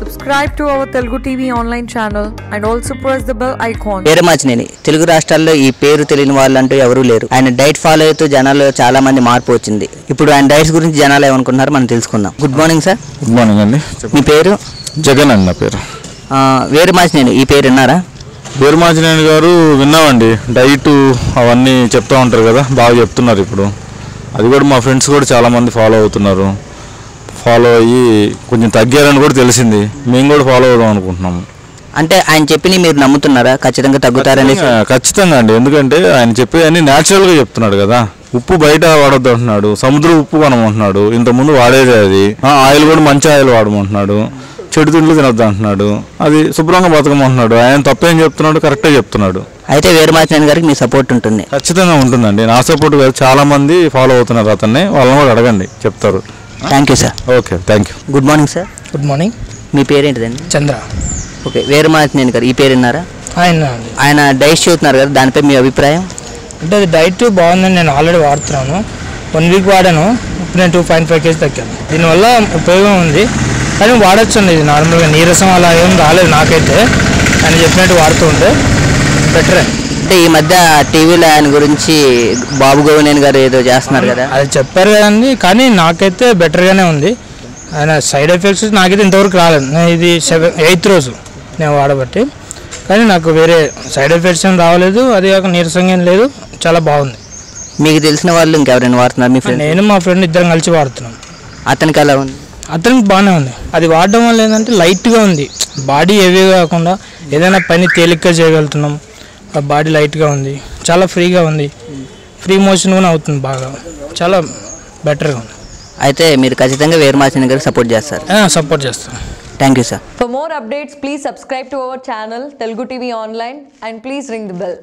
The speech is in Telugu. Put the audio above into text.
Subscribe to our Telugu TV online channel and also press the bell icon. పేరుమాచినేని Telugu రాష్ట్రాల్లో ఈ పేరు తెలియని వాళ్ళంటూ ఎవరూ లేరు. ఆయన డైట్ ఫాలో అవుతూ జనాల్లో చాలా మంది మార్పు వచ్చింది. ఇప్పుడు ఆయన డైట్స్ గురించి జనాలు ఏమనుకుంటున్నారో మనం తెలుసుకుందాం. Good morning sir. Good morning అండి. మీ పేరు? జగన్ అండి నా పేరు. వేరుమాచినేని ఈ పేరు విన్నారా? వేరుమాచినేని గారు విన్నామండి. డైట్ అవన్నీ చెప్తూ ఉంటారు కదా, బాగా చెప్తున్నారు ఇప్పుడు. అది కూడా మా ఫ్రెండ్స్ కూడా చాలామంది ఫాలో అవుతున్నారు. ఫాలో అయ్యి కొంచెం తగ్గారని కూడా తెలిసింది. మేము కూడా ఫాలో అవుదాం అనుకుంటున్నాము. అంటే ఆయన చెప్పి మీరు నమ్ముతున్నారా ఖచ్చితంగా తగ్గుతారని? ఖచ్చితంగా అండి. ఎందుకంటే ఆయన చెప్పేవన్నీ న్యాచురల్గా చెప్తున్నాడు కదా. ఉప్పు బయట వాడొద్దు అంటున్నాడు, సముద్ర ఉప్పు కొనమంటున్నాడు. ఇంతకుముందు వాడేదే అది. ఆయిల్ కూడా మంచి ఆయిల్ వాడమంటున్నాడు, చెడు తిండ్లు తినొద్దు అంటున్నాడు, అది శుభ్రంగా బతకమంటున్నాడు. ఆయన తప్పేం చెప్తున్నాడు, కరెక్టే చెప్తున్నాడు. అయితే వేరుమాచినేని గారికి మీ సపోర్ట్ ఉంటుంది? ఖచ్చితంగా ఉంటుందండి. నా సపోర్ట్ కాదు, చాలా మంది ఫాలో అవుతున్నారు అతన్ని. వాళ్ళని కూడా అడగండి, చెప్తారు. Thank you sir. Okay, thank you. Good morning sir. Good morning. మీ పేరేంటిదండి? చంద్ర. ఓకే, వేరుమాచినేని గారు ఈ పేరు విన్నారా? ఆయన డైట్ చూస్తున్నారు కదా, దానిపై మీ అభిప్రాయం? అంటే అది డైట్ బాగుందని నేను ఆల్రెడీ వాడుతున్నాను. 1 వీక్ వాడాను. ఇప్పుడు నేను 2.5 kg తగ్గాను. దీనివల్ల ఉపయోగం ఉంది, కానీ వాడచ్చు అండి. ఇది నార్మల్గా నీరసం అలా ఏం రాలేదు నాకైతే. ఆయన చెప్పినట్టు వాడుతూ ఉంటే బెటరే. అంటే ఈ మధ్య టీవీలో ఆయన గురించి బాబు గోవినేని గారు ఏదో చేస్తున్నారు కదా, అది చెప్పారు కదండి, కానీ నాకైతే బెటర్గానే ఉంది. ఆయన సైడ్ ఎఫెక్ట్స్ నాకైతే ఇంతవరకు రాలేదు. ఇది 8th రోజు నేను వాడబట్టి, కానీ నాకు వేరే సైడ్ ఎఫెక్ట్స్ ఏం రావలేదు. అది కాక నీరసంగా ఏం లేదు, చాలా బాగుంది. మీకు తెలిసిన వాళ్ళు ఇంకెవరైనా వాడుతున్నారు? మీ ఫ్రెండ్? నేను మా ఫ్రెండ్ ఇద్దరం కలిసి వాడుతున్నాం. అతనికి ఎలా ఉంది? అతనికి బాగానే ఉంది. అది వాడడం వల్ల ఏంటంటే లైట్గా ఉంది, బాడీ హెవీగా కాకుండా ఏదైనా పని తేలిగ్గా చేయగలుగుతున్నాం. బాడీ లైట్గా ఉంది, చాలా ఫ్రీగా ఉంది. ఫ్రీ మోషన్ కూడా అవుతుంది, బాగా చాలా బెటర్గా ఉంది. అయితే మీరు ఖచ్చితంగా వేరుమాచినేని గారికి సపోర్ట్ చేస్తారు? సపోర్ట్ చేస్తాను. Thank you sir. For more updates, please subscribe to our channel Telugu TV Online and please ring the bell.